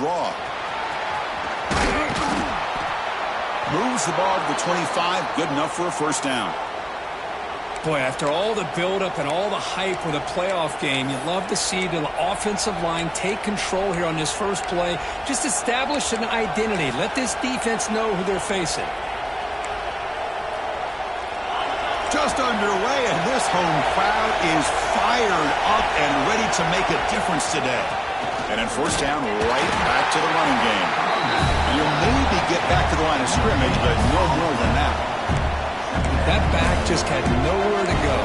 draw. Moves the ball to the 25. Good enough for a first down. Boy, after all the buildup and all the hype with a playoff game, you'd love to see the offensive line take control here on this first play. Just establish an identity. Let this defense know who they're facing. Just underway, and this home crowd is fired up and ready to make a difference today. And in first down, right back to the running game. You'll maybe get back to the line of scrimmage, but no more than that. That back just had nowhere to go.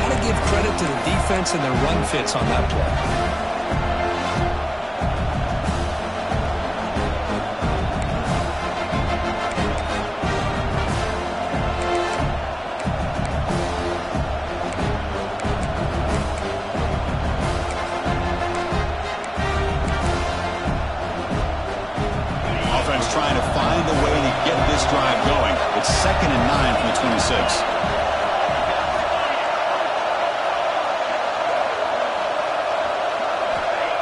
Got to give credit to the defense and their run fits on that play. Trying to find a way to get this drive going. It's 2nd and 9 from the 26.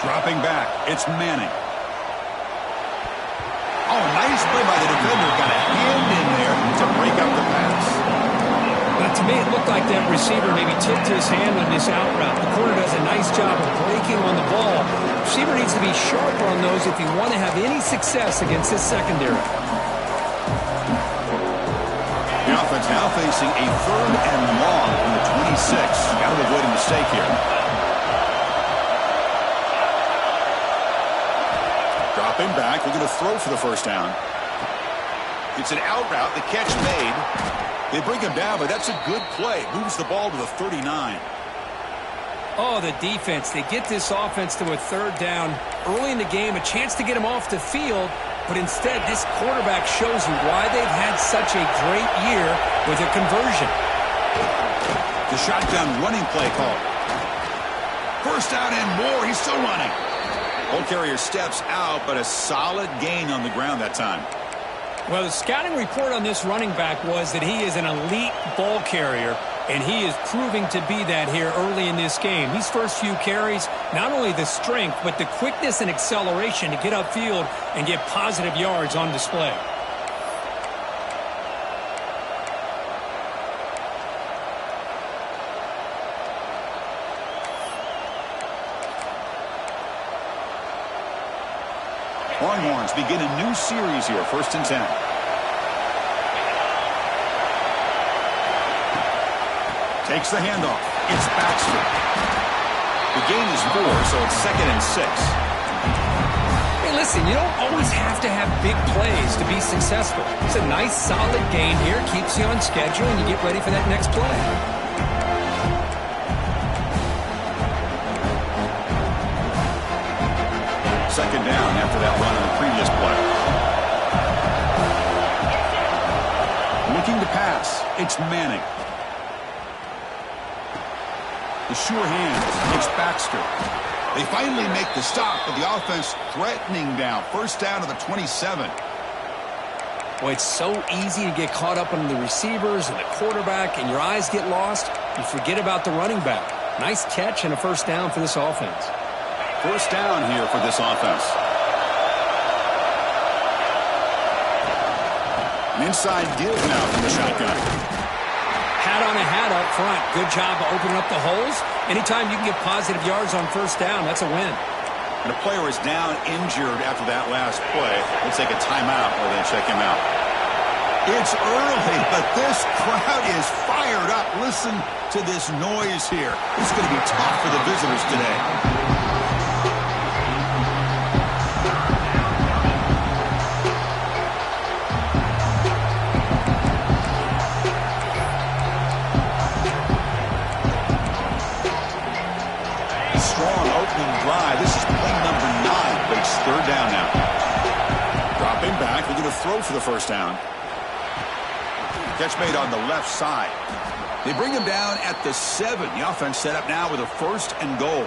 Dropping back, it's Manning. Oh, nice play by the defender. Got a hand in there to break up the pass. But to me, it looked like that receiver maybe tipped his hand on this out route. The corner does a nice job of breaking on the ball. The receiver needs to be sharper on those if you want to have any success against this secondary. The offense now facing a 3rd and long from the 26. Got to avoid a mistake here. Dropping back. We're going to throw for the first down. It's an out route. The catch made. They bring him down, but that's a good play. Moves the ball to the 39. Oh, the defense. They get this offense to a 3rd down early in the game, a chance to get him off the field, but instead this quarterback shows you why they've had such a great year with a conversion. The shotgun running play call. First down and more. He's still running. Ball carrier steps out, but a solid gain on the ground that time. Well, the scouting report on this running back was that he is an elite ball carrier, and he is proving to be that here early in this game. These first few carries, not only the strength, but the quickness and acceleration to get upfield and get positive yards on display. Longhorns begin a new series here, 1st and 10. Takes the handoff. It's Baxter. The gain is 4, so it's 2nd and 6. Hey, listen, you don't always have to have big plays to be successful. It's a nice, solid gain here. Keeps you on schedule, and you get ready for that next play. Second down after that run on the previous play. Looking to pass. It's Manning. The sure hands. It's Baxter. They finally make the stop, but the offense threatening down. First down to the 27. Boy, it's so easy to get caught up on the receivers and the quarterback, and your eyes get lost. You forget about the running back. Nice catch and a first down for this offense. First down here for this offense. An inside give now from the shotgun. Hat on a hat up front. Good job of opening up the holes. Anytime you can get positive yards on first down, that's a win. And a player is down injured after that last play. We'll take a timeout while they check him out. It's early, but this crowd is fired up. Listen to this noise here. It's going to be tough for the visitors today. Strong opening drive. This is play number 9, but it's 3rd down now. Dropping back. We're going to throw for the first down. Catch made on the left side. They bring him down at the 7. The offense set up now with a 1st and goal.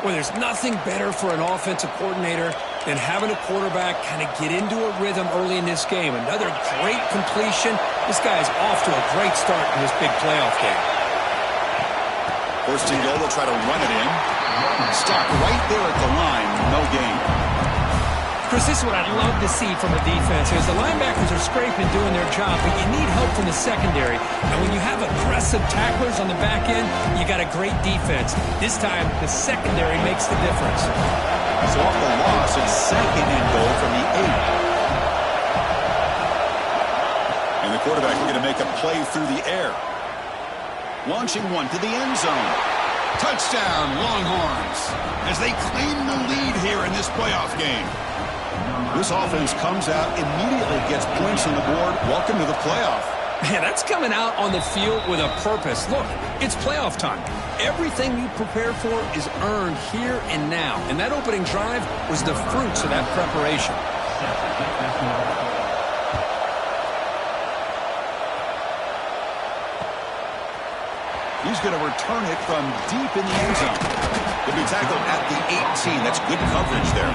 Well, there's nothing better for an offensive coordinator than having a quarterback kind of get into a rhythm early in this game. Another great completion. This guy is off to a great start in this big playoff game. 1st and goal. They'll try to run it in. Stop right there at the line. No gain. Chris, this is what I'd love to see from a defense. As the linebackers are scraping, doing their job, but you need help from the secondary. And when you have aggressive tacklers on the back end, you got a great defense. This time, the secondary makes the difference. So off the loss, it's second and goal from the 8. And the quarterback looking to make a play through the air. Launching one to the end zone. Touchdown, Longhorns, as they claim the lead here in this playoff game. This offense comes out, immediately gets points on the board. Welcome to the playoff. Man, that's coming out on the field with a purpose. Look, it's playoff time. Everything you prepared for is earned here and now. And that opening drive was the fruits of that preparation. He's going to return it from deep in the end zone. He'll be tackled at the 18. That's good coverage there.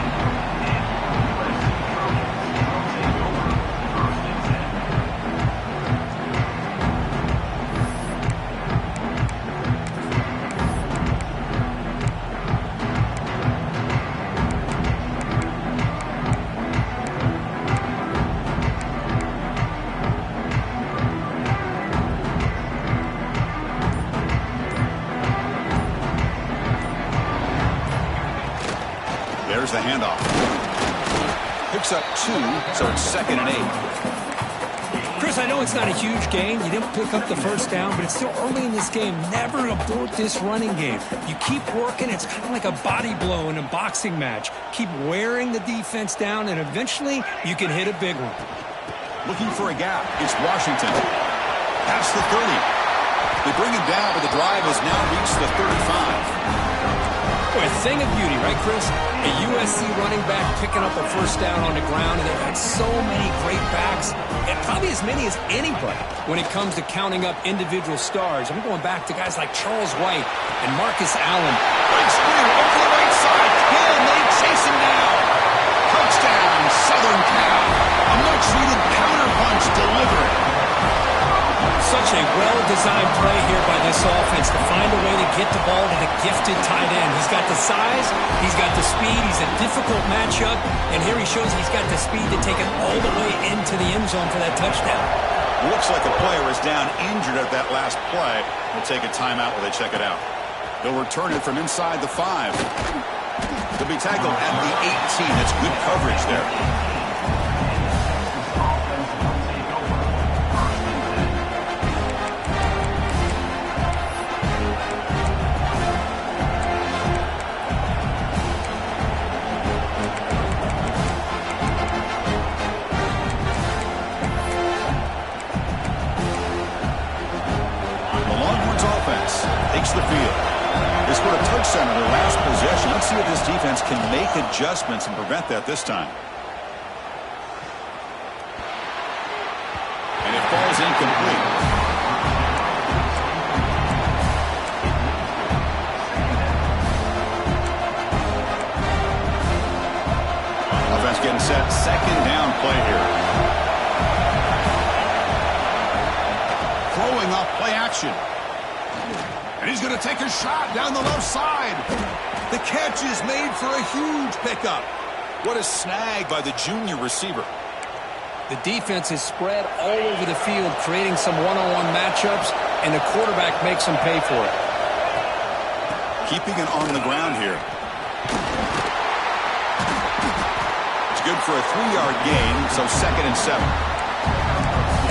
There's the handoff. Picks up 2, so it's 2nd and 8. Chris, I know it's not a huge gain. You didn't pick up the first down, but it's still early in this game. Never abort this running game. You keep working. It's kind of like a body blow in a boxing match. Keep wearing the defense down, and eventually you can hit a big one. Looking for a gap. It's Washington. Past the 30. They bring him down, but the drive has now reached the 35. Boy, a thing of beauty, right, Chris? A USC running back picking up a first down on the ground, and they've had so many great backs, and probably as many as anybody when it comes to counting up individual stars. I'm going back to guys like Charles White and Marcus Allen. Big screen over the right side. Can they chase him down? Touchdown, Southern Cal. A much-needed counter-punch delivered. Such a well-designed play here by this offense to find a way to get the ball to the gifted tight end. He's got the size, he's got the speed, he's a difficult matchup, and here he shows he's got the speed to take it all the way into the end zone for that touchdown. Looks like a player is down injured at that last play. We'll take a timeout while they check it out. They'll return it from inside the 5. They'll be tackled at the 18. That's good coverage there. Takes the field. They scored a touchdown on their last possession. Let's see if this defense can make adjustments and prevent that this time. And it falls incomplete. Offense getting set. 2nd down play here. Throwing off play action. And he's going to take a shot down the left side. The catch is made for a huge pickup. What a snag by the junior receiver. The defense is spread all over the field, creating some one-on-one matchups, and the quarterback makes them pay for it. Keeping it on the ground here. It's good for a 3-yard gain, so 2nd and 7.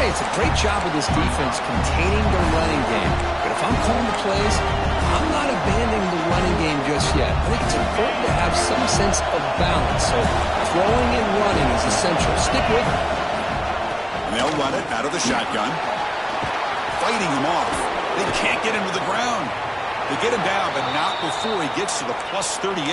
Hey, it's a great job of this defense containing the running game. But if I'm calling the plays, I'm not abandoning the running game just yet. I think it's important to have some sense of balance. So throwing and running is essential. Stick with it. And they'll run it out of the shotgun. Fighting him off. They can't get him to the ground. They get him down, but not before he gets to the plus 38.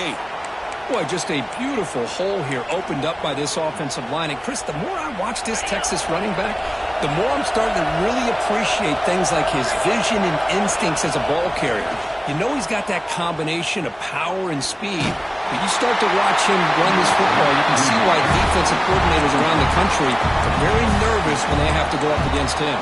Boy, just a beautiful hole here opened up by this offensive line. And, Chris, the more I watch this Texas running back, the more I'm starting to really appreciate things like his vision and instincts as a ball carrier. You know he's got that combination of power and speed. But you start to watch him run this football, you can see why defensive coordinators around the country are very nervous when they have to go up against him.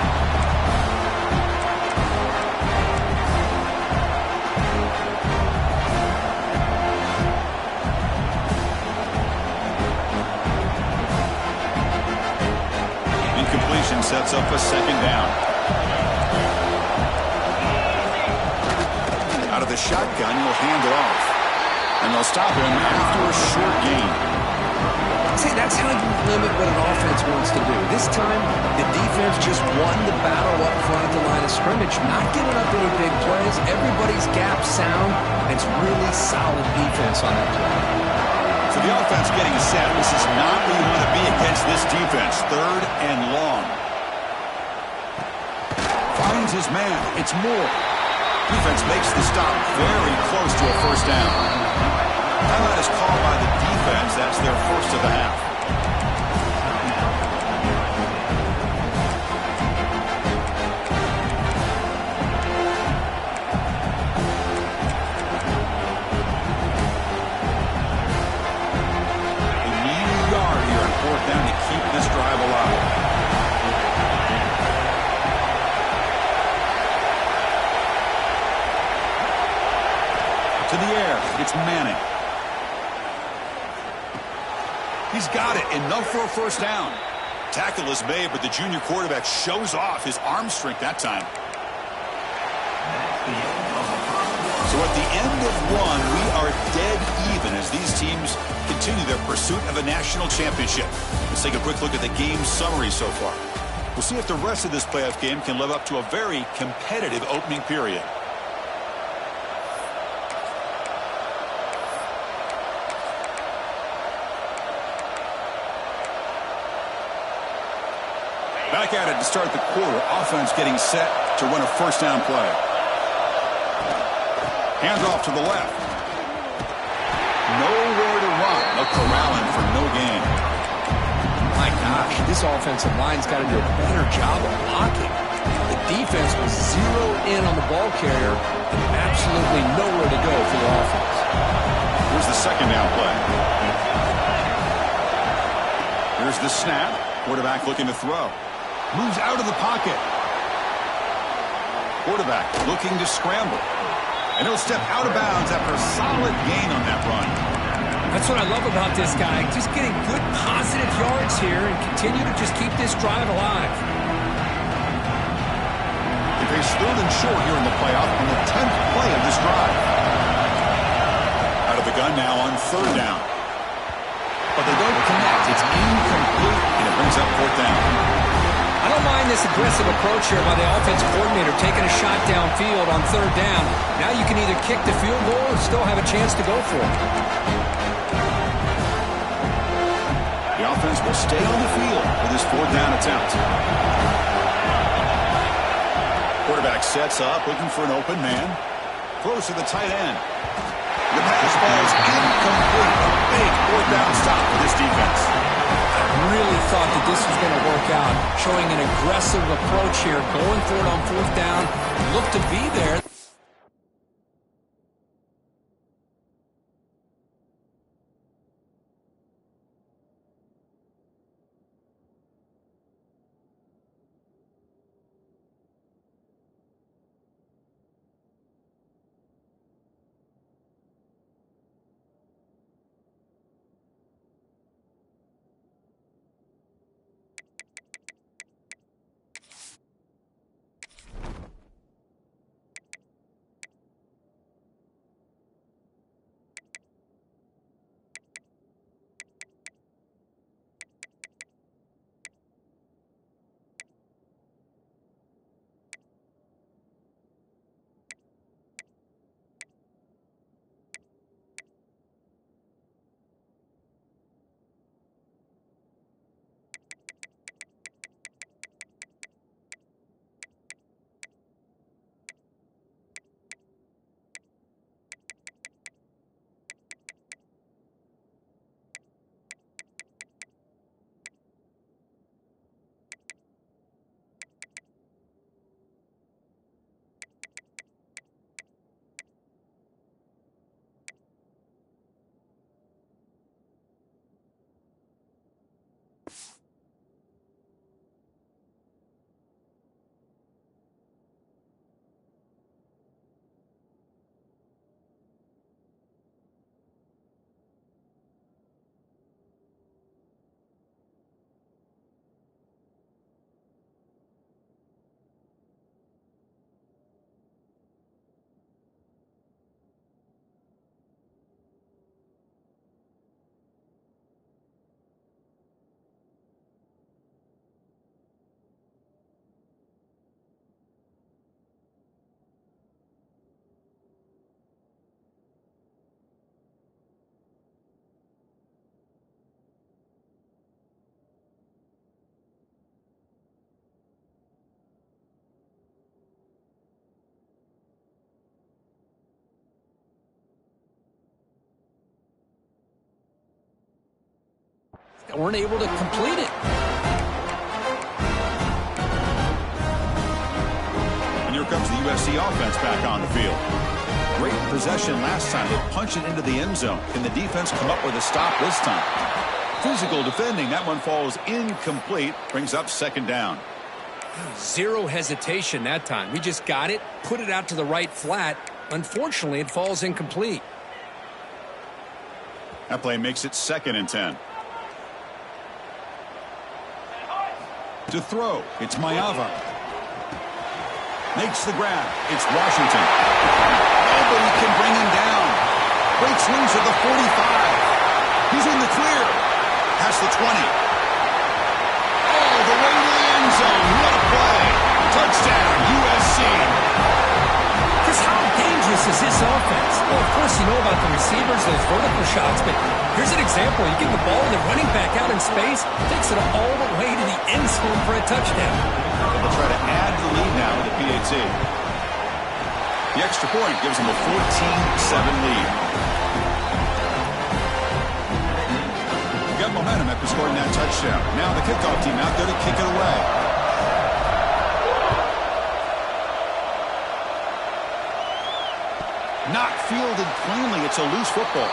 formation sets up a second down. Out of the shotgun, he'll hand it off. And they'll stop him after a short gain. See, that's how you limit what an offense wants to do. This time, the defense just won the battle up front at the line of scrimmage, not giving up any big plays. Everybody's gap sound. It's really solid defense on that play. So the offense getting set. This is not where you want to be against this defense. Third and long. Finds his man. It's Moore. Defense makes the stop very close to a first down. Timeout is called by the defense. That's their first of the half. A new yard here on fourth down to keep this drive alive. To the air. It's Manning. He's got it. Enough for a first down. Tackle is made, but the junior quarterback shows off his arm strength that time. So at the end of one, we are dead even as these teams continue their pursuit of a national championship. Let's take a quick look at the game summary so far. We'll see if the rest of this playoff game can live up to a very competitive opening period. Back at it to start the quarter. Offense getting set to run a first down play. Hands off to the left. Nowhere to run. A corralling for no gain. My gosh, this offensive line's got to do a better job of blocking. The defense was zeroed in on the ball carrier and absolutely nowhere to go for the offense. Here's the second down play. Here's the snap. Quarterback looking to throw. Moves out of the pocket. Quarterback looking to scramble. And he'll step out of bounds after a solid gain on that run. That's what I love about this guy. Just getting good positive yards here and continue to just keep this drive alive. They face third and short here in the playoff on the 10th play of this drive. Out of the gun now on third down. But they don't connect. It's incomplete, and it brings up fourth down. I don't mind this aggressive approach here by the offensive coordinator taking a shot downfield on third down. Now you can either kick the field goal or still have a chance to go for it. The offense will stay on the field with his fourth down attempt. Quarterback sets up, looking for an open man. Throws to the tight end. The pass ball is incomplete. A big fourth down stop for this defense. Really thought that this was going to work out, showing an aggressive approach here, going for it on fourth down, looked to be there. weren't able to complete it. And here comes the USC offense back on the field. Great possession last time. They punched it into the end zone. Can the defense come up with a stop this time? Physical defending. That one falls incomplete. Brings up second down. Zero hesitation that time. We just got it, put it out to the right flat. Unfortunately, it falls incomplete. That play makes it 2nd and 10. To throw, it's Mayava. Makes the grab. It's Washington. Nobody can bring him down. Great swings at the 45. He's in the clear. Past the 20. Oh, the way to the end zone. What a play. Touchdown, USC. Chris, how dangerous is this offense? Well, of course, you know about the receivers, those vertical shots, but here's an example. You get the ball and the running back out in space, takes it all the way to the end zone for a touchdown. They'll try to add to the lead now with the PAT. The extra point gives them a 14-7 lead. You got momentum after scoring that touchdown. Now the kickoff team out there to kick it away. Not fielded cleanly. It's a loose football.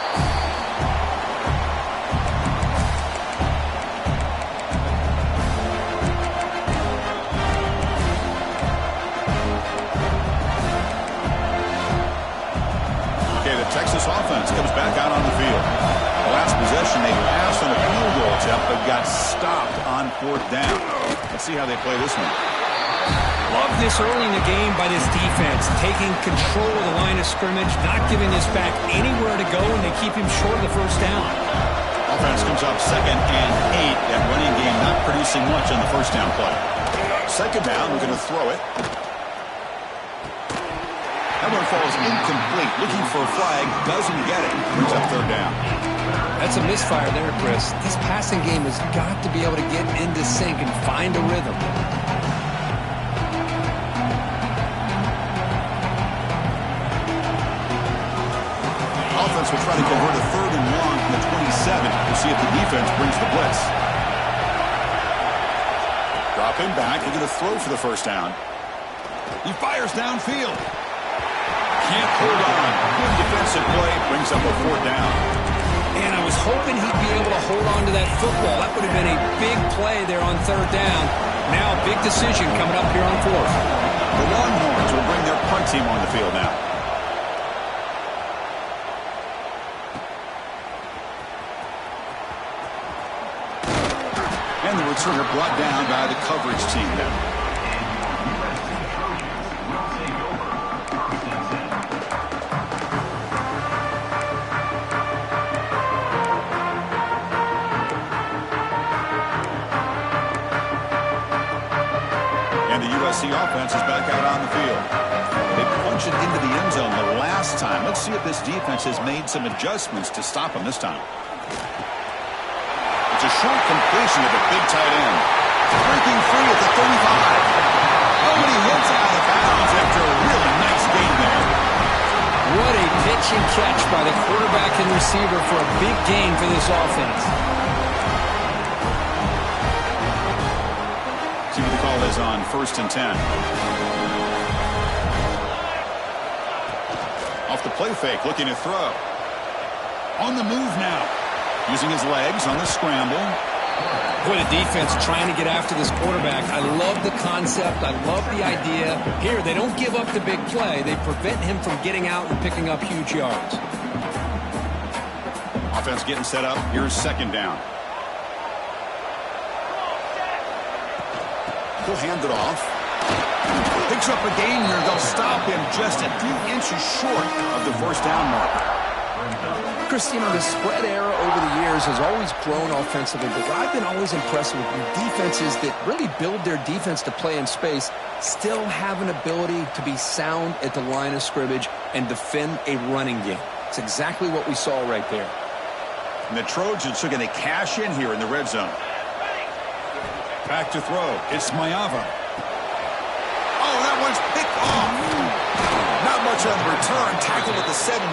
Texas offense comes back out on the field. The last possession, they passed on a field goal attempt, but got stopped on 4th down. Let's see how they play this one. Love this early in the game by this defense, taking control of the line of scrimmage, not giving this back anywhere to go, and they keep him short of the first down. Offense comes up 2nd and 8. That running game not producing much on the first down play. 2nd down, we're going to throw it. That one falls incomplete. Looking for a flag. Doesn't get it. Brings up 3rd down. That's a misfire there, Chris. This passing game has got to be able to get into sync and find a rhythm. Offense will try to convert a 3rd and long from the 27. We'll see if the defense brings the blitz. Drop him back. They're going to throw for the first down. He fires downfield. Can't hold on. Good defensive play. Brings up a 4th down. And I was hoping he'd be able to hold on to that football. That would have been a big play there on 3rd down. Now a big decision coming up here on 4th. The Longhorns will bring their punt team on the field now. And the returner brought down by the coverage team then. The offense is back out on the field. They punched it into the end zone the last time. Let's see if this defense has made some adjustments to stop them this time. It's a short completion of the big tight end. Breaking free at the 35. Oh, and he hits out of bounds after a really nice gain there. What a pitch and catch by the quarterback and receiver for a big gain for this offense. See what the call is on 1st and 10. Off the play fake, looking to throw. On the move now. Using his legs on the scramble. Boy, the defense trying to get after this quarterback. I love the concept. I love the idea. Here, they don't give up the big play. They prevent him from getting out and picking up huge yards. Offense getting set up. Here's 2nd down. He'll hand it off. Picks up a gain here. They'll stop him just a few inches short of the 1st down marker. Chris, you know, the spread era over the years has always grown offensively, but what I've been always impressed with defenses that really build their defense to play in space still have an ability to be sound at the line of scrimmage and defend a running game. It's exactly what we saw right there. And the Trojans are going to cash in here in the red zone. Back to throw. It's Mayava. Oh, that one's picked off. Not much on the return. Tackled at the 17,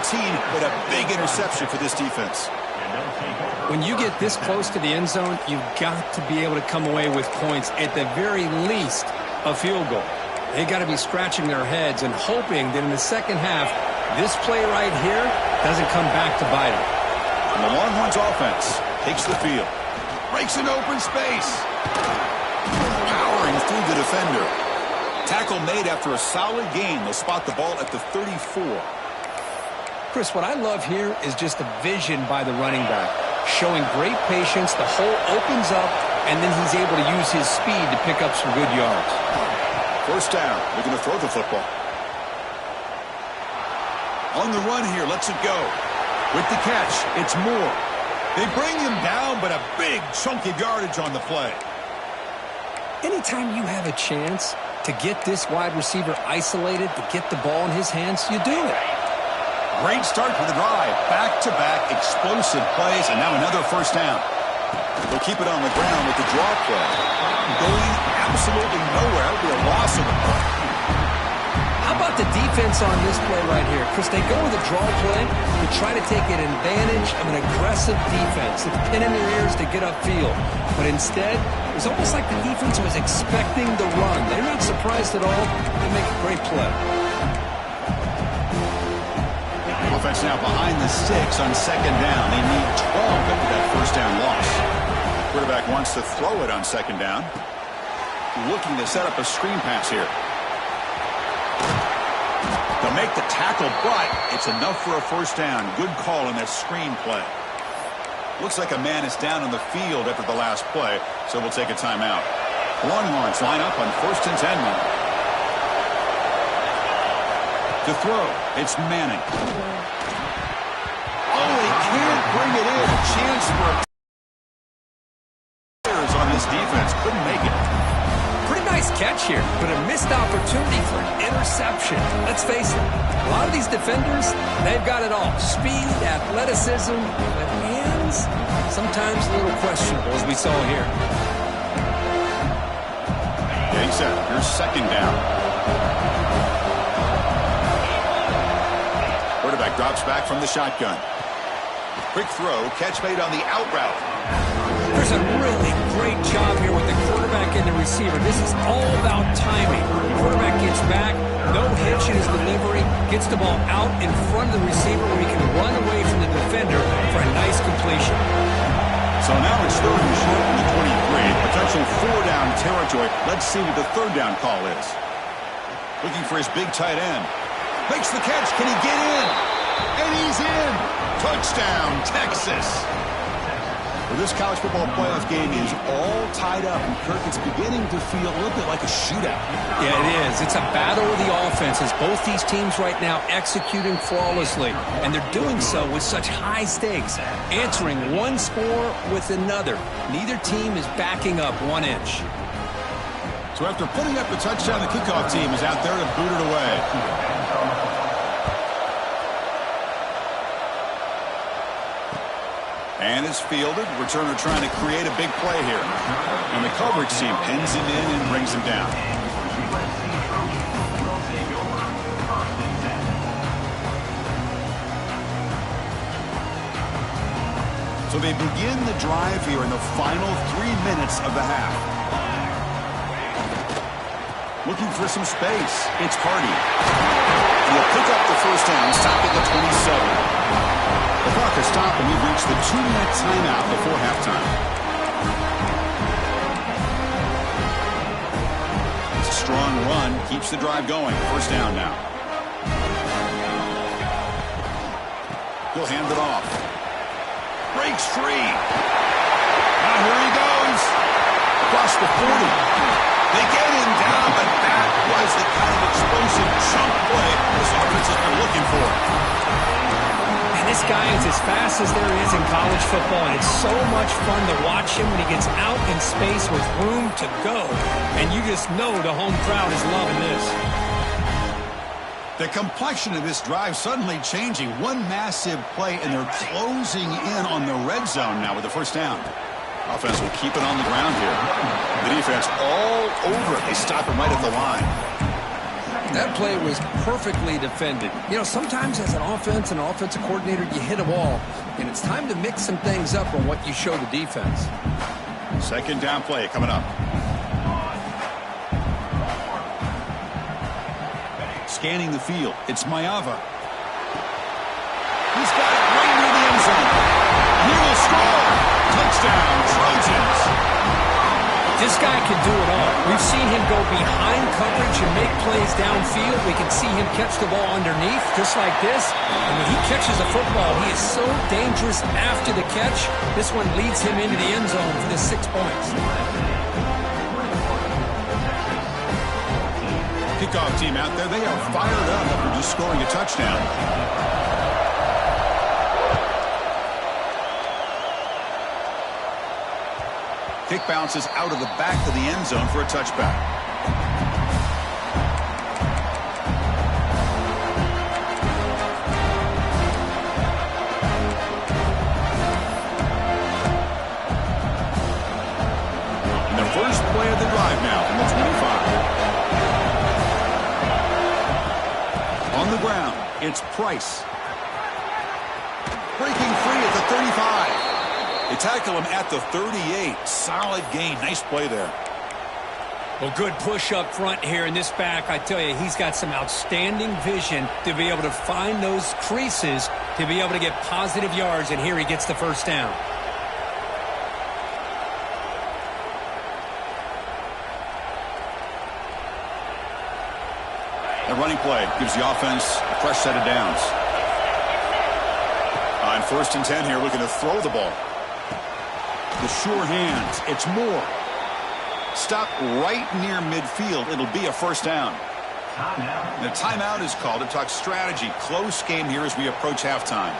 but a big interception for this defense. When you get this close to the end zone, you've got to be able to come away with points, at the very least, a field goal. They got to be scratching their heads and hoping that in the second half, this play right here doesn't come back to bite them. And the Longhorns offense takes the field. Breaks an open space. Powering through the defender. Tackle made after a solid gain. They'll spot the ball at the 34. Chris, what I love here is just the vision by the running back. Showing great patience, the hole opens up, and then he's able to use his speed to pick up some good yards. First down, they're going to throw the football. On the run here, lets it go. With the catch, it's Moore. They bring him down, but a big chunk of yardage on the play. Anytime you have a chance to get this wide receiver isolated, to get the ball in his hands, you do it. Great start to the drive. Back-to-back explosive plays, and now another first down. They'll keep it on the ground with the draw play. Going absolutely nowhere. It'll be a loss of the play. How about the defense on this play right here? Chris, they go with a draw play to try to take an advantage of an aggressive defense. It's pin in their ears to get upfield. But instead, it was almost like the defense was expecting the run. They're not surprised at all. They make a great play. Offense now behind the 6 on second down. They need 12 after that first down loss. Quarterback wants to throw it on second down. Looking to set up a screen pass here. They'll make the tackle, but it's enough for a first down. Good call on that screen play. Looks like a man is down on the field after the last play, so we'll take a timeout. Longhorns line up on 1st and 10 now. To throw, it's Manning. Oh, he can't bring it in. A chance for players on this defense. Couldn't make it. Pretty nice catch here, but a missed opportunity for an interception. Let's face it, a lot of these defenders, they've got it all. Speed, athleticism, but hands, sometimes a little questionable, as we saw here. Getting set. Here's second down. Quarterback drops back from the shotgun. Quick throw, catch made on the out route. There's a really great job here with the quarterback and the receiver. This is all about timing. The quarterback gets back, no hitch in his delivery, gets the ball out in front of the receiver where he can run away from the defender for a nice completion. So now it's 3rd and short from the 23. Potential 4-down territory. Let's see what the 3rd down call is. Looking for his big tight end. Makes the catch. Can he get in? And he's in. Touchdown, Texas. Well, this college football playoff game is all tied up, and Kirk, it's beginning to feel a little bit like a shootout. Yeah, it is. It's a battle of the offenses. Both these teams right now executing flawlessly, and they're doing so with such high stakes, answering one score with another. Neither team is backing up 1 inch. So after putting up the touchdown, the kickoff team is out there to boot it away. And is fielded. Returner trying to create a big play here. And the coverage team pins him in and brings him down. So they begin the drive here in the final 3 minutes of the half. Looking for some space. It's Hardy. And they'll pick up the first down, stop at the 27. The clock has stopped, and we've reached the 2-minute timeout before halftime. It's a strong run, keeps the drive going. First down now. He'll hand it off. Breaks free. Now here he goes. Across the 40. They get him down, but that was the kind of explosive chunk play this offense has been looking for. This guy is as fast as there is in college football, and it's so much fun to watch him when he gets out in space with room to go. And you just know the home crowd is loving this. The complexion of this drive suddenly changing. One massive play, and they're closing in on the red zone now with the first down. Offense will keep it on the ground here. The defense all over it. They stop him right at the line. That play was perfectly defended. You know, sometimes as an offense and an offensive coordinator, you hit a wall, and it's time to mix some things up on what you show the defense. Second down play coming up. Scanning the field. It's Maeva. He's got it right near the end zone. He will score. Touchdown, Trojans. This guy can do it all. We've seen him go behind coverage and make plays downfield. We can see him catch the ball underneath, just like this. And when he catches a football, he is so dangerous after the catch. This one leads him into the end zone for the 6 points. Kickoff team out there, they are fired up after just scoring a touchdown. Kick bounces out of the back of the end zone for a touchback. And the first play of the drive now from the 25. On the ground, it's Price. Breaking free at the 35. They tackle him at the 38. Solid gain. Nice play there. Well, good push up front here in this back. I tell you, he's got some outstanding vision to be able to find those creases, to be able to get positive yards, and here he gets the first down. The running play gives the offense a fresh set of downs. On 1st and 10 here, looking to throw the ball. The sure hands. It's Moore. Stop right near midfield. It'll be a first down. The timeout is called to talk strategy. Close game here as we approach halftime.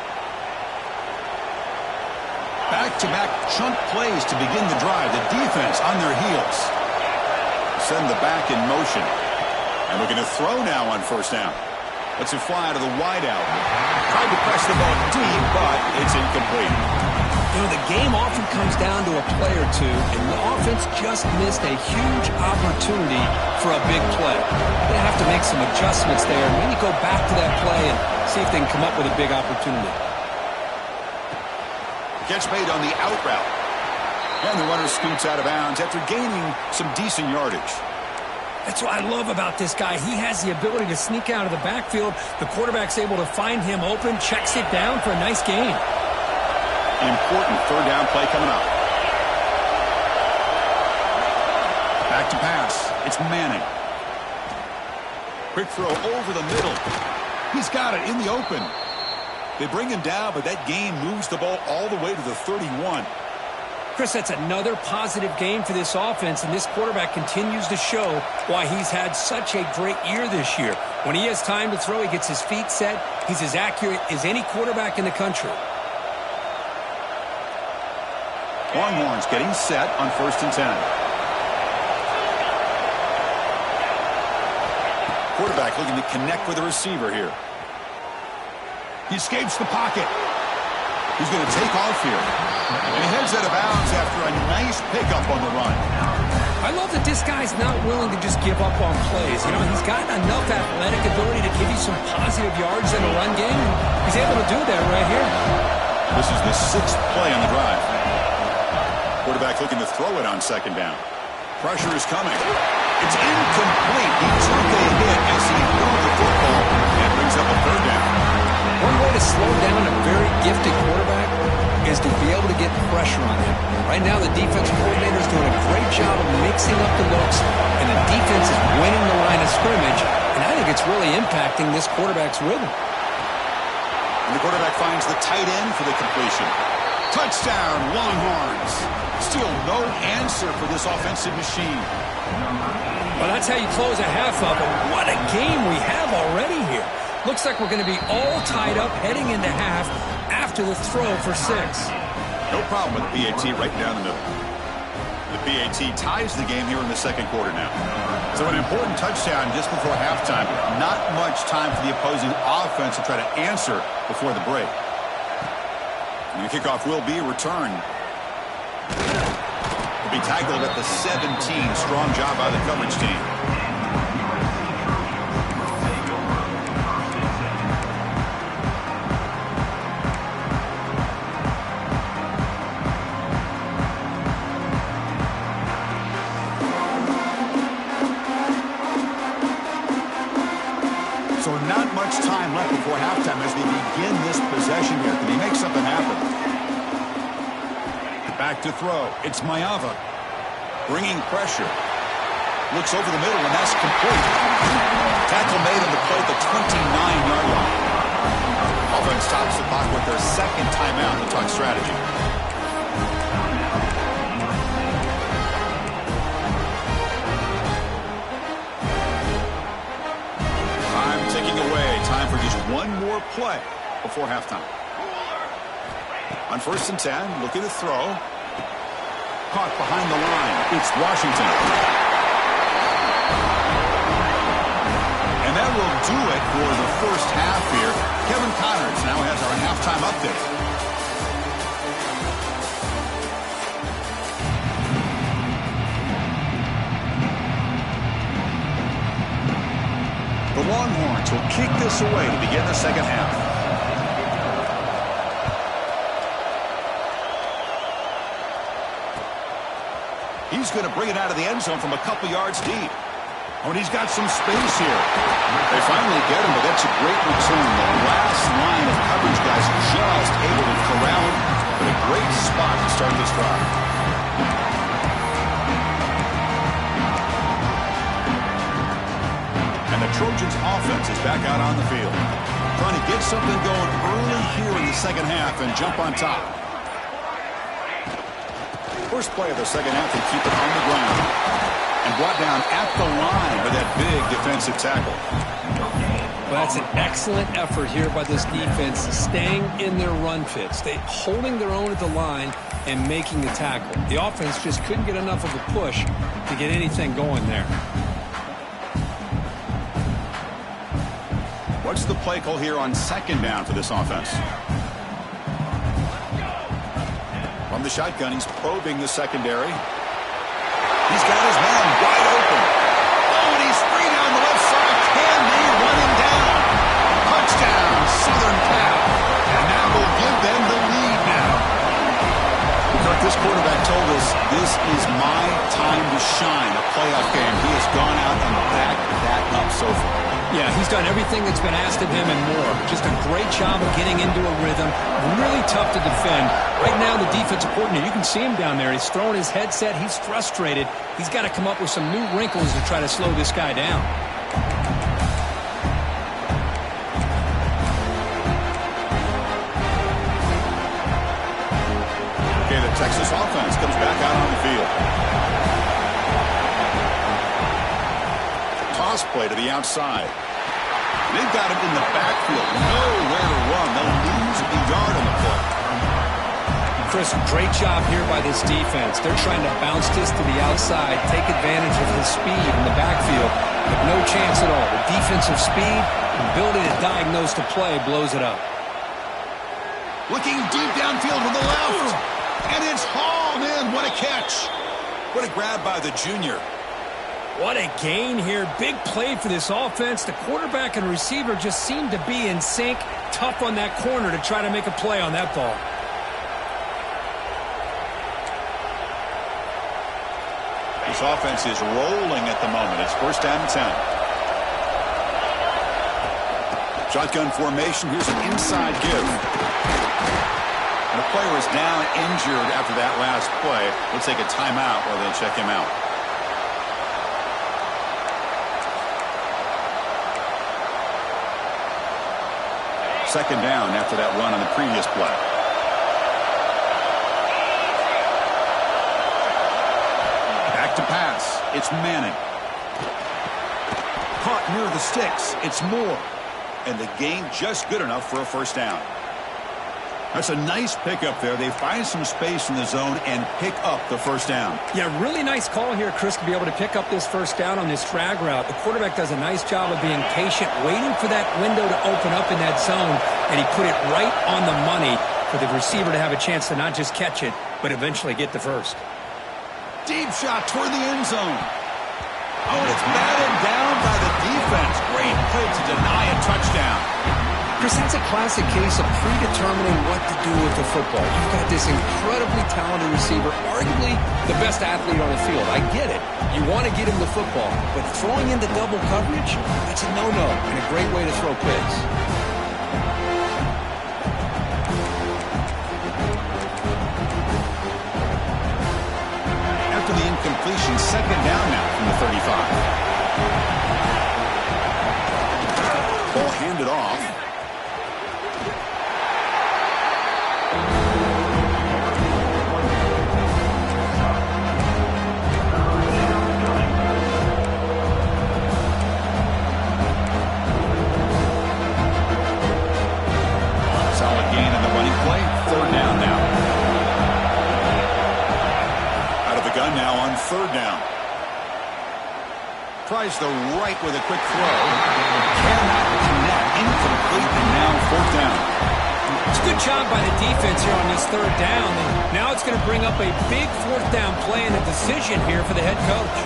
Back-to-back chunk plays to begin the drive. The defense on their heels. Send the back in motion. And we're going to throw now on 1st down. Lets it fly to the wideout. Tried to press the ball deep, but it's incomplete. You know, the game often comes down to a play or two, and the offense just missed a huge opportunity for a big play. They have to make some adjustments there, and maybe go back to that play and see if they can come up with a big opportunity. Catch made on the out route. And the runner scoots out of bounds after gaining some decent yardage. That's what I love about this guy. He has the ability to sneak out of the backfield. The quarterback's able to find him open, checks it down for a nice gain. Important 3rd down play coming up. Back to pass. It's Manning. Quick throw over the middle. He's got it in the open. They bring him down, but that gain moves the ball all the way to the 31. Chris, that's another positive game for this offense, and this quarterback continues to show why he's had such a great year this year. When he has time to throw, he gets his feet set. He's as accurate as any quarterback in the country. Longhorns getting set on 1st and 10. Quarterback looking to connect with the receiver here. He escapes the pocket. He's going to take off here. And he heads out of bounds after a nice pickup on the run. I love that this guy's not willing to just give up on plays. You know, he's got enough athletic ability to give you some positive yards in a run game. He's able to do that right here. This is the 6th play on the drive. Quarterback looking to throw it on 2nd down. Pressure is coming. It's incomplete. He took a hit as he threw the football and brings up a 3rd down. One way to slow down a very gifted quarterback is to be able to get pressure on him. Right now, the defensive coordinator is doing a great job of mixing up the looks, and the defense is winning the line of scrimmage, and I think it's really impacting this quarterback's rhythm. And the quarterback finds the tight end for the completion. Touchdown, Longhorns. Still no answer for this offensive machine. Well, that's how you close a half up, and what a game we have already here. Looks like we're going to be all tied up heading into half after the throw for 6. No problem with the PAT right down the middle. The PAT ties the game here in the 2nd quarter now. So an important touchdown just before halftime. Not much time for the opposing offense to try to answer before the break. And the kickoff will be a return. Will be tackled at the 17. Strong job by the coverage team. halftime as they begin this possession here. Can they make something happen? Back to throw. It's Mayava. Bringing pressure. Looks over the middle, and that's complete. Tackle made on the play at the 29-yard line. Offense stops the clock with their second timeout to talk strategy. Time ticking away. Time for just one more play before halftime. On 1st and 10, looking to throw. Caught behind the line. It's Washington. And that will do it for the first half here. Kevin Connors now has our halftime update. The Longhorns will kick this away to begin the second half. He's going to bring it out of the end zone from a couple yards deep. Oh, and he's got some space here. They finally get him, but that's a great return. The last line of coverage guys just able to corral him, but a great spot to start this drive. And the Trojans' offense is back out on the field, trying to get something going early here in the second half and jump on top. First play of the second half, they keep it on the ground and brought down at the line with that big defensive tackle. Well, that's an excellent effort here by this defense, staying in their run fits. They holding their own at the line and making the tackle. The offense just couldn't get enough of a push to get anything going there. What's the play call here on 2nd down for this offense? From the shotgun, he's probing the secondary. He's got his man wide open. Oh, and he's free down the left side. Can they run him down? Touchdown, Southern Cal. And that will give them the lead now. Kirk, this quarterback told us this is my time to shine, a playoff game. He has gone out and backed that up so far. Yeah, he's done everything that's been asked of him and more. Just a great job of getting into a rhythm. Really tough to defend. Right now, the defensive coordinator, you can see him down there. He's throwing his headset. He's frustrated. He's got to come up with some new wrinkles to try to slow this guy down. Okay, the Texas offense comes back out on the field. Toss play to the outside. They've got him in the backfield. Nowhere to run. They'll lose the yard on the play. Chris, great job here by this defense. They're trying to bounce this to the outside, take advantage of his speed in the backfield, but no chance at all. The defensive speed, ability to diagnose the play, blows it up. Looking deep downfield to the left. And it's hauled in. What a catch. What a grab by the junior. What a gain here. Big play for this offense. The quarterback and receiver just seem to be in sync. Tough on that corner to try to make a play on that ball. This offense is rolling at the moment. It's 1st down and 10. Shotgun formation. Here's an inside give. And the player is down injured after that last play. We'll take a timeout while they check him out. Second down after that run on the previous play. Back to pass. It's Manning. Caught near the sticks. It's Moore. And the gain just good enough for a 1st down. That's a nice pickup there. They find some space in the zone and pick up the 1st down. Yeah, really nice call here, Chris, to be able to pick up this 1st down on this drag route. The quarterback does a nice job of being patient, waiting for that window to open up in that zone, and he put it right on the money for the receiver to have a chance to not just catch it, but eventually get the first. Deep shot toward the end zone. Oh, and it's batted down by the defense. Great play to deny a touchdown. Chris, that's a classic case of predetermining what to do with the football. You've got this incredibly talented receiver, arguably the best athlete on the field. I get it. You want to get him the football, but throwing into double coverage, that's a no-no and a great way to throw picks. After the incompletion, second down now from the 35. Ball handed off. Solid gain in the running play. Third down now. Out of the gun now on third down. Tries the right with a quick throw. Cannot connect. Incomplete, and now fourth down. It's a good job by the defense here on this third down. And now it's going to bring up a big fourth down play and a decision here for the head coach.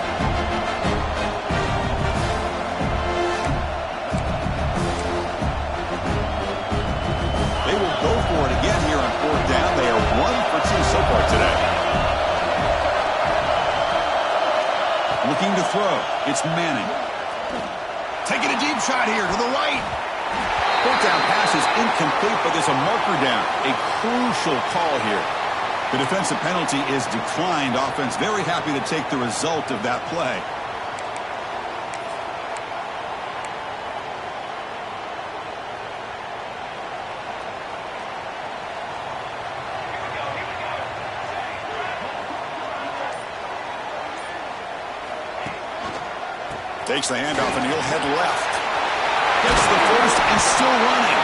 They will go for it again here on fourth down. They are 1 for 2 so far today. Looking to throw. It's Manning. Taking a deep shot here to the right. Fourth down pass is incomplete, but there's a marker down. A crucial call here. The defensive penalty is declined. Offense very happy to take the result of that play. Takes the handoff and he'll head left. Gets the first and still running.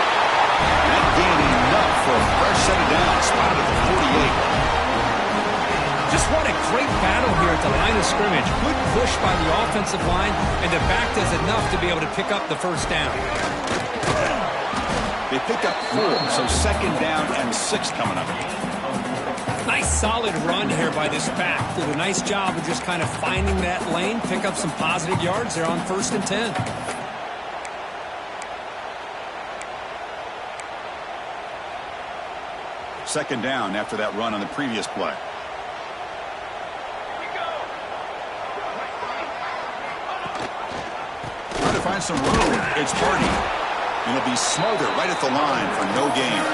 That gained enough for a fresh set of downs. Spotted at the 48. Just what a great battle here at the line of scrimmage. Good push by the offensive line, and the back does enough to be able to pick up the first down. They picked up 4, so second down and 6 coming up. Nice solid run here by this back. Did a nice job of just kind of finding that lane, pick up some positive yards there on 1st and 10. Second down after that run on the previous play. Trying to find some room. It's Hardy. And he'll be smothered right at the line for no gain.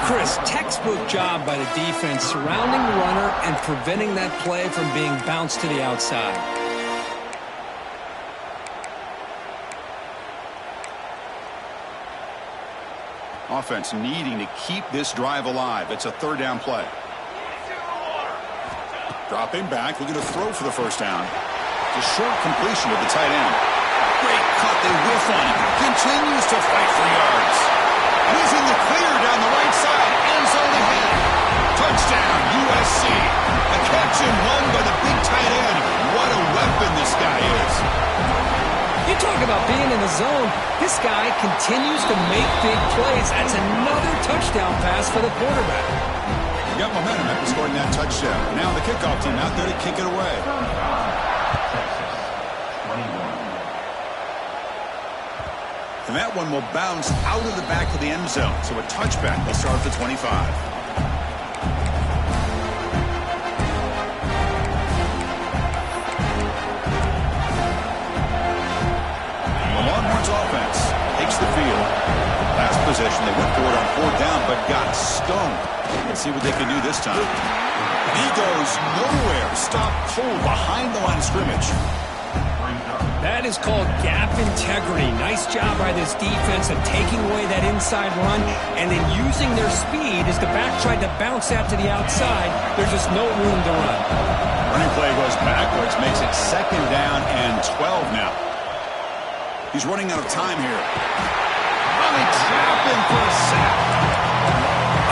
Chris, textbook job by the defense surrounding the runner and preventing that play from being bounced to the outside. Offense needing to keep this drive alive. It's a third down play. Dropping back, looking to throw for the first down. The short completion of the tight end. Great cut, they whiff on him. Continues to fight for yards. And he's in the clear down the right side. End zone ahead. Touchdown, USC. A catch and run by the big tight end. What a weapon this guy is. You talk about being in the zone. This guy continues to make big plays. That's another touchdown pass for the quarterback. You got momentum after scoring that touchdown. Now the kickoff team out there to kick it away. And that one will bounce out of the back of the end zone. So a touchback will start at the 25. The Longhorns offense takes the field. Last possession, they went for it on fourth down, but got stoned. Let's see what they can do this time. And he goes nowhere. Stopped cold behind the line of scrimmage. That is called gap integrity. Nice job by this defense of taking away that inside run and then using their speed as the back tried to bounce out to the outside. There's just no room to run. Running play goes backwards, makes it second down and 12 now. He's running out of time here. Really trapping for a sack.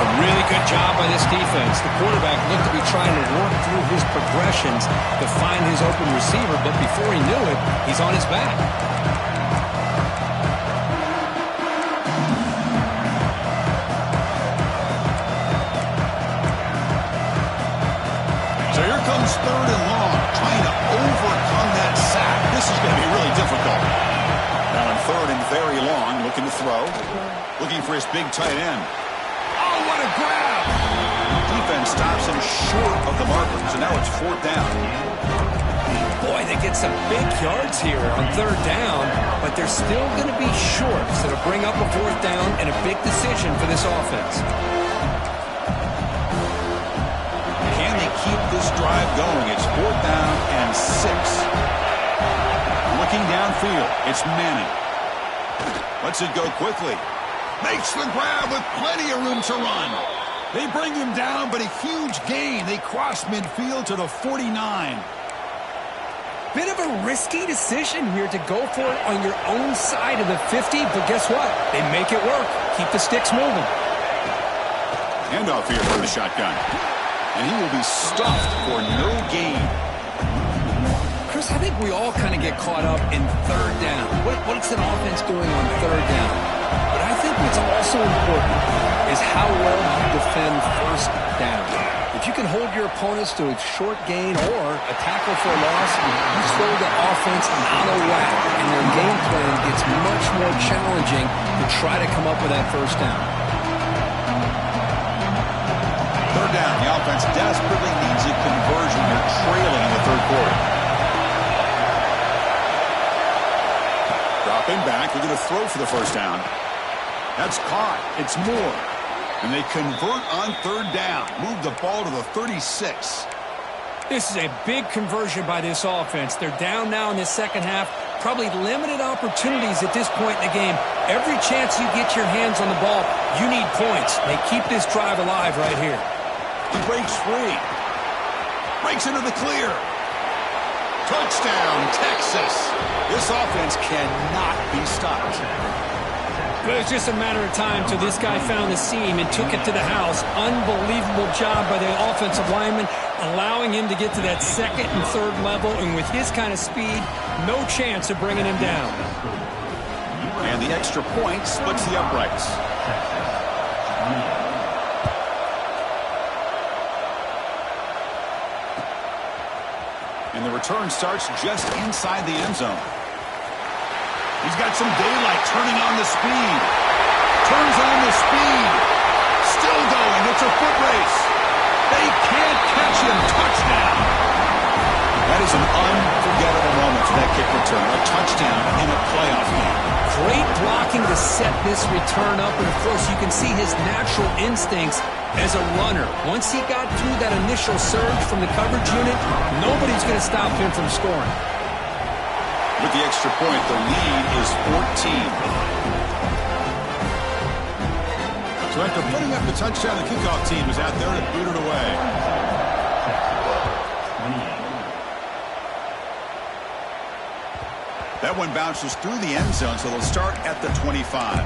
A really good job by this defense. The quarterback looked to be trying to work through his progressions to find his open receiver, but before he knew it, he's on his back. So here comes third and long, trying to overcome that sack. This is going to be really difficult. Now on third and very long, looking to throw. Looking for his big tight end. Oh, what a grab! Defense stops him short of the marker, so now it's fourth down. Boy, they get some big yards here on third down, but they're still going to be short, so to bring up a fourth down and a big decision for this offense. Can they keep this drive going? It's fourth down and 6. Looking downfield, it's Manning. Lets it go quickly. Makes the grab with plenty of room to run. They bring him down, but a huge gain. They cross midfield to the 49. Bit of a risky decision here to go for it on your own side of the 50, but guess what? They make it work. Keep the sticks moving. Handoff here for the shotgun. And he will be stuffed for no gain. Chris, I think we all kind of get caught up in third down. What's an offense doing on third down? But I think what's also important is how well you defend first down. If you can hold your opponents to a short gain or a tackle for a loss, you throw the offense out of whack, and their game plan gets much more challenging to try to come up with that first down. Third down, the offense desperately needs a conversion. They're trailing in the third quarter. Dropping back, they're going to throw for the first down. That's caught. It's Moore. And they convert on third down. Move the ball to the 36. This is a big conversion by this offense. They're down now in the second half. Probably limited opportunities at this point in the game. Every chance you get your hands on the ball, you need points. They keep this drive alive right here. He breaks free. Breaks into the clear. Touchdown, Texas. This offense cannot be stopped. But it's just a matter of time till this guy found the seam and took it to the house. Unbelievable job by the offensive lineman, allowing him to get to that second and third level. And with his kind of speed, no chance of bringing him down. And the extra point splits the uprights. And the return starts just inside the end zone. He's got some daylight, turning on the speed. Turns on the speed. Still going. It's a foot race. They can't catch him. Touchdown. That is an unforgettable moment for that kick return. A touchdown in a playoff game. Great blocking to set this return up. And, of course, you can see his natural instincts as a runner. Once he got through that initial surge from the coverage unit, nobody's going to stop him from scoring. With the extra point, the lead is 14. So after putting up the touchdown, the kickoff team is out there to boot it away. That one bounces through the end zone, so they'll start at the 25.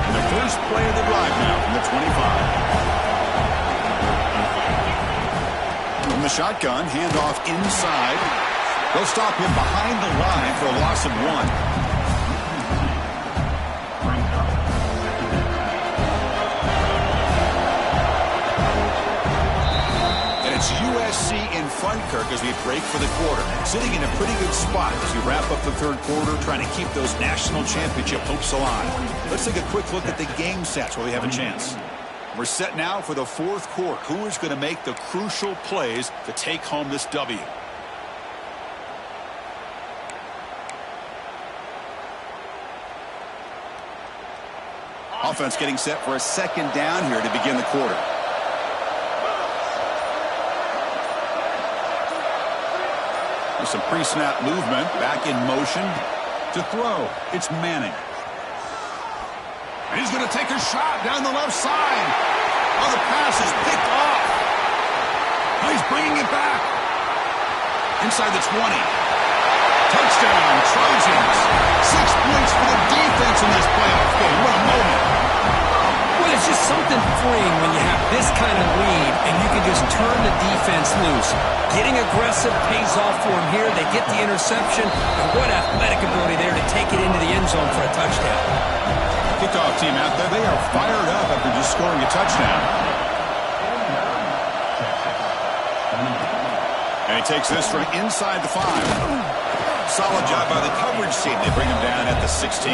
And the first play of the drive now from the 25. From the shotgun, handoff inside. They'll stop him behind the line for a loss of 1. And it's USC in front, Kirk, as we break for the quarter. Sitting in a pretty good spot as we wrap up the third quarter, trying to keep those national championship hopes alive. Let's take a quick look at the game stats while we have a chance. We're set now for the fourth quarter. Who is going to make the crucial plays to take home this W? Offense getting set for a second down here to begin the quarter. With some pre-snap movement, back in motion to throw. It's Manning. And he's going to take a shot down the left side. Oh, the pass is picked off. Oh, he's bringing it back. Inside the 20. Touchdown, Trojans. 6 points for the defense in this playoff game. What a moment. Well, it's just something freeing when you have this kind of lead and you can just turn the defense loose. Getting aggressive pays off for him here. They get the interception. And what athletic ability there to take it into the end zone for a touchdown. Kickoff team out there, they are fired up after just scoring a touchdown. And he takes this from inside the 5. Solid job by the coverage team. They bring him down at the 16.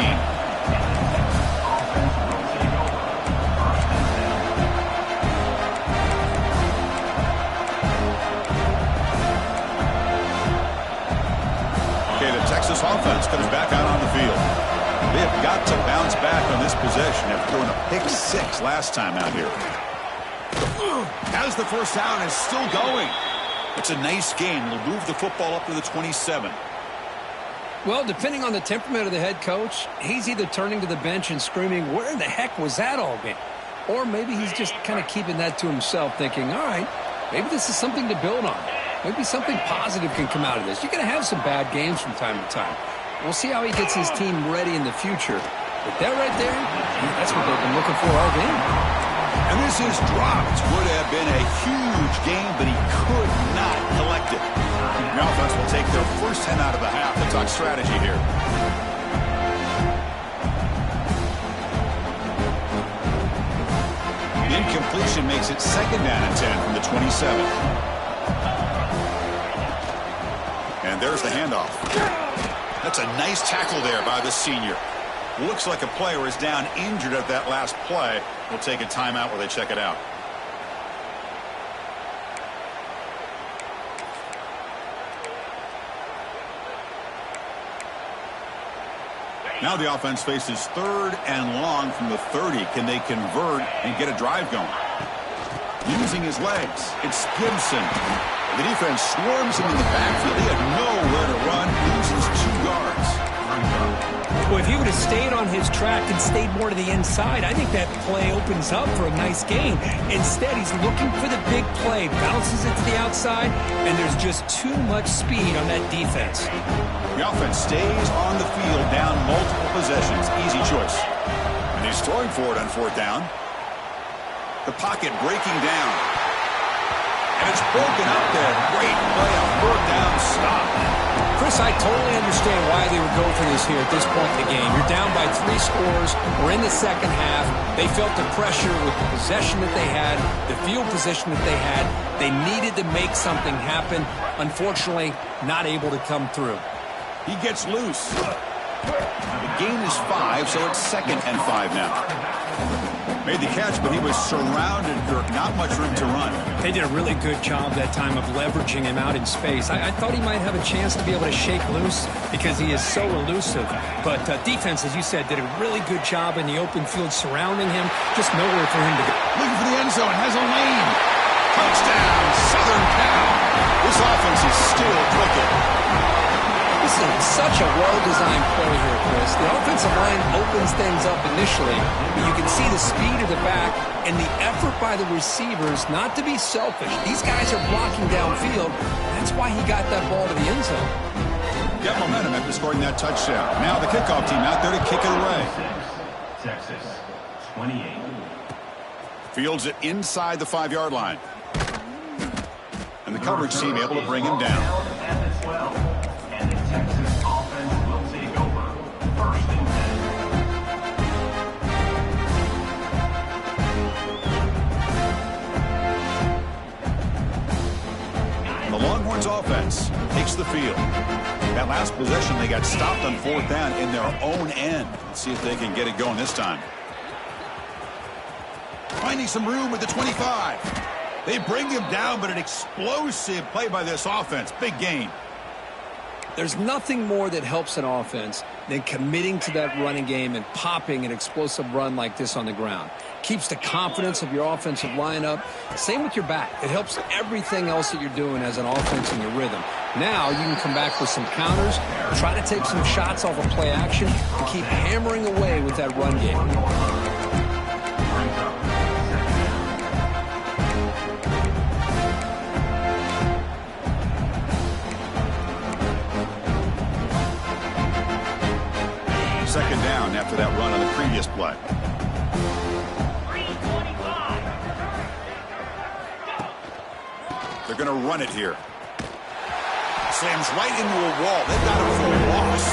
possession after throwing a pick-6 last time out here. Has the first down and still going. It's a nice gain. It'll move the football up to the 27. Well, depending on the temperament of the head coach, he's either turning to the bench and screaming, where the heck was that all game? Or maybe he's just kind of keeping that to himself, thinking, all right, maybe this is something to build on. Maybe something positive can come out of this. You're going to have some bad games from time to time. We'll see how he gets his team ready in the future. But that right there, that's what they've been looking for all game. And this is dropped. Would have been a huge game, but he could not collect it. The offense will take their first 10 out of the half. Let's talk strategy here. Incompletion makes it second down and 10 from the 27. And there's the handoff. That's a nice tackle there by the senior. Looks like a player is down injured at that last play. We'll take a timeout while they check it out. Now the offense faces third and long from the 30. Can they convert and get a drive going? Using his legs, it's Gibson. The defense swarms him in the backfield. He had nowhere to run, loses 2 yards. Well, if he would have stayed on his track and stayed more to the inside, I think that play opens up for a nice gain. Instead, he's looking for the big play, bounces it to the outside, and there's just too much speed on that defense. The offense stays on the field down multiple possessions. Easy choice. And he's throwing for it on 4th down. The pocket breaking down. And it's broken up there. Great play on 4th down stop. Chris, I totally understand why they would go for this here at this point in the game. You're down by 3 scores. We're in the second half. They felt the pressure with the possession that they had, the field position that they had. They needed to make something happen. Unfortunately, not able to come through. He gets loose. The gain is 5, so it's 2nd and 5 now. Made the catch, but he was surrounded, Kirk. Not much room to run. They did a really good job that time of leveraging him out in space. I thought he might have a chance to be able to shake loose because he is so elusive. But defense, as you said, did a really good job in the open field surrounding him. Just nowhere for him to go. Looking for the end zone. Has a lane. Touchdown, Southern Cal. This offense is still clicking. This is such a well-designed play here, Chris. The offensive line opens things up initially. You can see the speed of the back and the effort by the receivers not to be selfish. These guys are blocking downfield. That's why he got that ball to the end zone. Got momentum after scoring that touchdown. Now the kickoff team out there to kick it away. Texas, 28. Fields it inside the 5-yard line. And the coverage team able to bring him down. At the 12. And the Texas offense will take over. 1st and 10. The Longhorns offense takes the field. That last possession, they got stopped on 4th down in their own end. Let's see if they can get it going this time. Finding some room with the 25. They bring him down, but an explosive play by this offense. Big gain. There's nothing more that helps an offense than committing to that running game and popping an explosive run like this on the ground. Keeps the confidence of your offensive lineup. Same with your back. It helps everything else that you're doing as an offense in your rhythm. Now you can come back with some counters, try to take some shots off of play action, and keep hammering away with that run game. Second down after that run on the previous play. They're going to run it here. Slams right into a wall. They've got him for a loss.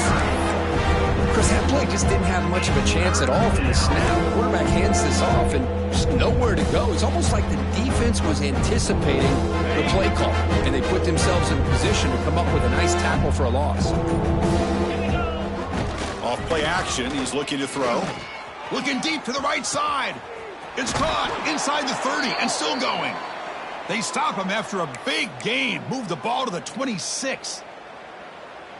Chris, that play just didn't have much of a chance at all from the snap. The quarterback hands this off and just nowhere to go. It's almost like the defense was anticipating the play call, and they put themselves in a position to come up with a nice tackle for a loss. Off play action, he's looking to throw. Looking deep to the right side. It's caught inside the 30 and still going. They stop him after a big gain. Move the ball to the 26.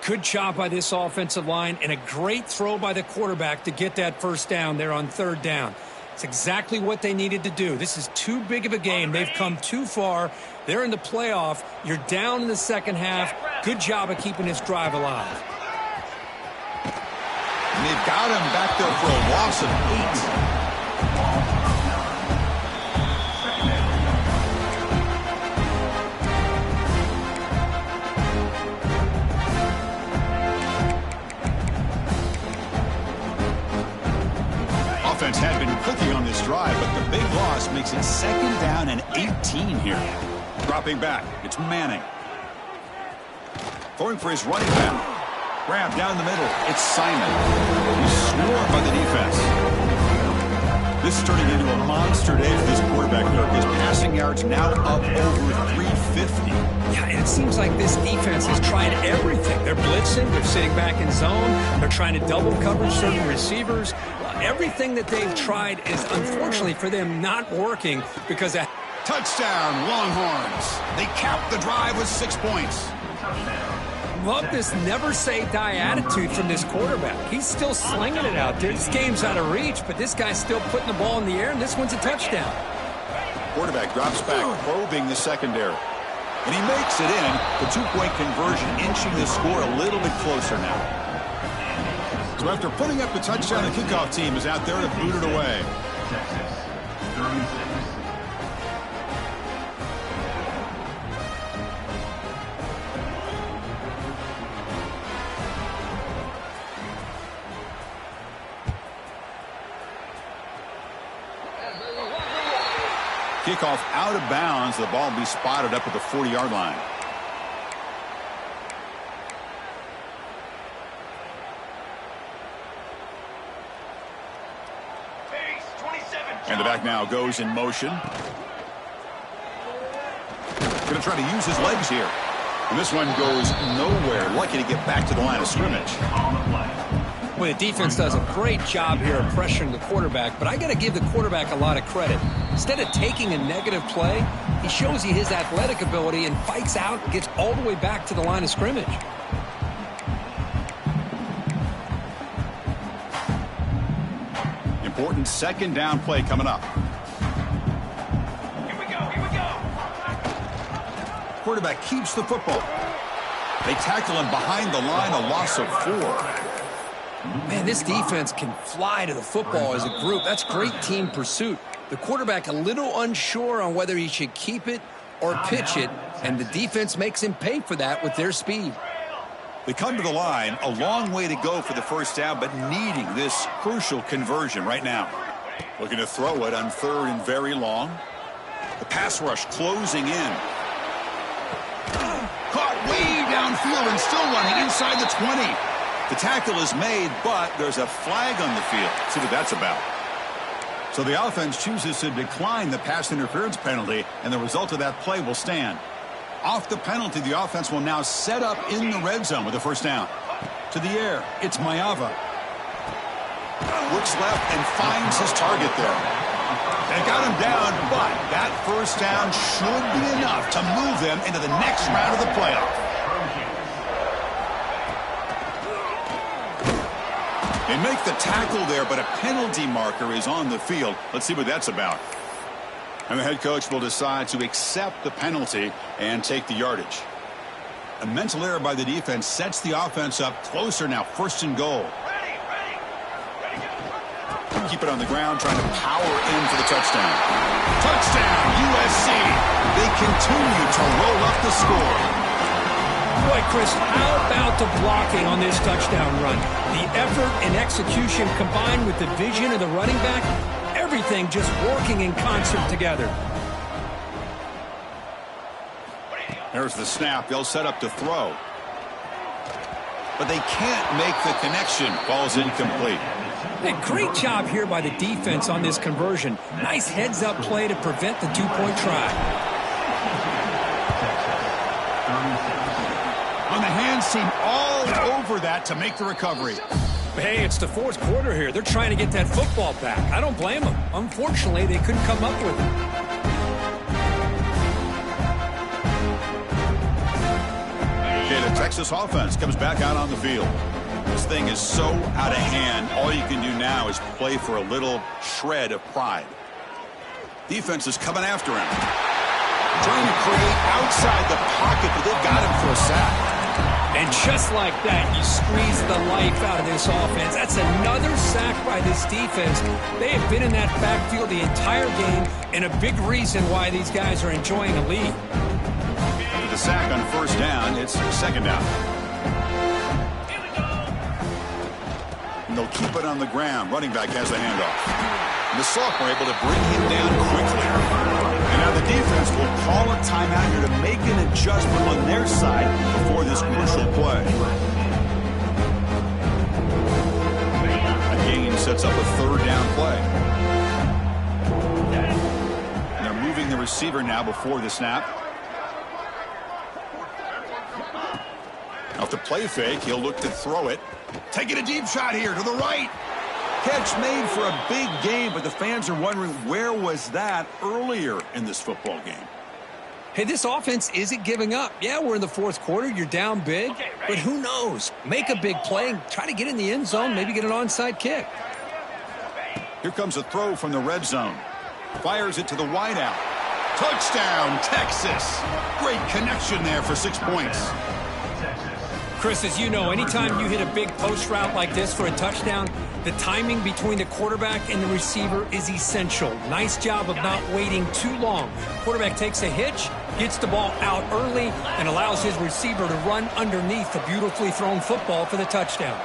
Good job by this offensive line and a great throw by the quarterback to get that first down there on third down. It's exactly what they needed to do. This is too big of a game. They've come too far. They're in the playoff. You're down in the second half. Good job of keeping this drive alive. And they've got him back there for a loss of 8. Offense had been clicking on this drive, but the big loss makes it 2nd down and 18 here. Dropping back, it's Manning. Throwing for his running back. Grab down the middle, it's Simon. He's swarmed by the defense. This is turning into a monster day for this quarterback there. His passing yards now up over 350. Yeah, and it seems like this defense has tried everything. They're blitzing, they're sitting back in zone, they're trying to double cover certain receivers. Everything that they've tried is, unfortunately for them, not working because of... Touchdown, Longhorns. They cap the drive with 6 points. Love this never-say-die attitude from this quarterback. He's still slinging it out there. This game's out of reach, but this guy's still putting the ball in the air, and this one's a touchdown. Quarterback drops back, probing the secondary. And he makes it in. The 2-point conversion inching the score a little bit closer now. So after putting up the touchdown, the kickoff team is out there to boot it away. Kickoff out of bounds. The ball will be spotted up at the 40-yard line. And the back now goes in motion. Going to try to use his legs here. And this one goes nowhere. Lucky to get back to the line of scrimmage. Well, the defense does a great job here of pressuring the quarterback, but I got to give the quarterback a lot of credit. Instead of taking a negative play, he shows you his athletic ability and fights out and gets all the way back to the line of scrimmage. Important 2nd down play coming up. Here we go. Quarterback keeps the football. They tackle him behind the line, a loss of 4. Man, this defense can fly to the football as a group. That's great team pursuit. The quarterback a little unsure on whether he should keep it or pitch it, and the defense makes him pay for that with their speed. They come to the line, a long way to go for the first down, but needing this crucial conversion right now. Looking to throw it on 3rd and very long. The pass rush closing in. Caught way downfield and still running inside the 20. The tackle is made, but there's a flag on the field. See what that's about. So the offense chooses to decline the pass interference penalty, and the result of that play will stand. Off the penalty, the offense will now set up in the red zone with a first down. To the air, it's Mayava. Looks left and finds his target there. They got him down, but that first down should be enough to move them into the next round of the playoff. They make the tackle there, but a penalty marker is on the field. Let's see what that's about. And the head coach will decide to accept the penalty and take the yardage. A mental error by the defense sets the offense up closer now. 1st and goal. Keep it on the ground, trying to power in for the touchdown. Touchdown, USC. They continue to roll up the score. Boy, Chris, how about the blocking on this touchdown run? The effort and execution combined with the vision of the running back, everything just working in concert together. There's the snap. They'll set up to throw. But they can't make the connection. Ball's incomplete. Hey, great job here by the defense on this conversion. Nice heads-up play to prevent the 2-point try. On the hands team all over that to make the recovery. Hey, it's the 4th quarter here. They're trying to get that football back. I don't blame them. Unfortunately, they couldn't come up with it. Okay, the Texas offense comes back out on the field. This thing is so out of hand, all you can do now is play for a little shred of pride. Defense is coming after him. Trying to create outside the pocket, but they've got him for a sack. And just like that, you squeeze the life out of this offense. That's another sack by this defense. They have been in that backfield the entire game, and a big reason why these guys are enjoying a lead. With the sack on first down, it's second down. And they'll keep it on the ground. Running back has the handoff. And the sophomore able to bring him down quickly. And now the defense will call a timeout here to make an adjustment on their side before this crucial play. A gain sets up a third down play. And they're moving the receiver now before the snap. Off the play fake, he'll look to throw it. Taking a deep shot here to the right. Catch made for a big game, but the fans are wondering where was that earlier in this football game. Hey, this offense isn't giving up. Yeah, we're in the fourth quarter. You're down big. But who knows? Make a big play. Try to get in the end zone. Maybe get an onside kick. Here comes a throw from the red zone. Fires it to the wideout. Touchdown, Texas. Great connection there for 6 points. Chris, as you know, anytime you hit a big post route like this for a touchdown, the timing between the quarterback and the receiver is essential. Nice job of not waiting too long. Quarterback takes a hitch, gets the ball out early, and allows his receiver to run underneath the beautifully thrown football for the touchdown.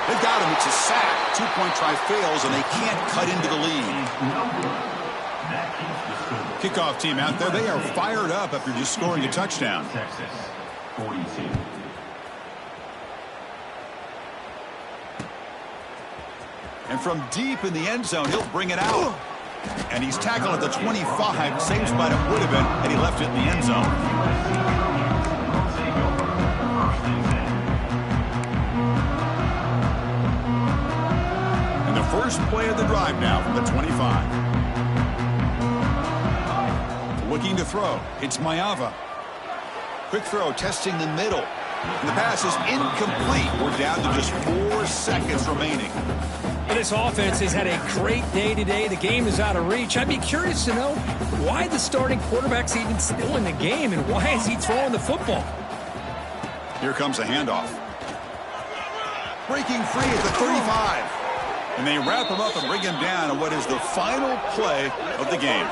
They've got him. It's a sack. 2-point try fails, and they can't cut into the lead. Kickoff team out there. They are fired up after just scoring a touchdown. Texas, 42. And from deep in the end zone, he'll bring it out. And he's tackled at the 25, same spot it would have been had he left it in the end zone. And the first play of the drive now from the 25. Looking to throw. It's Mayava. Quick throw, testing the middle. And the pass is incomplete. We're down to just 4 seconds remaining. This offense has had a great day today. The game is out of reach. I'd be curious to know why the starting quarterback's even still in the game and why is he throwing the football? Here comes a handoff. Breaking free at the 35. And they wrap him up and bring him down on what is the final play of the game.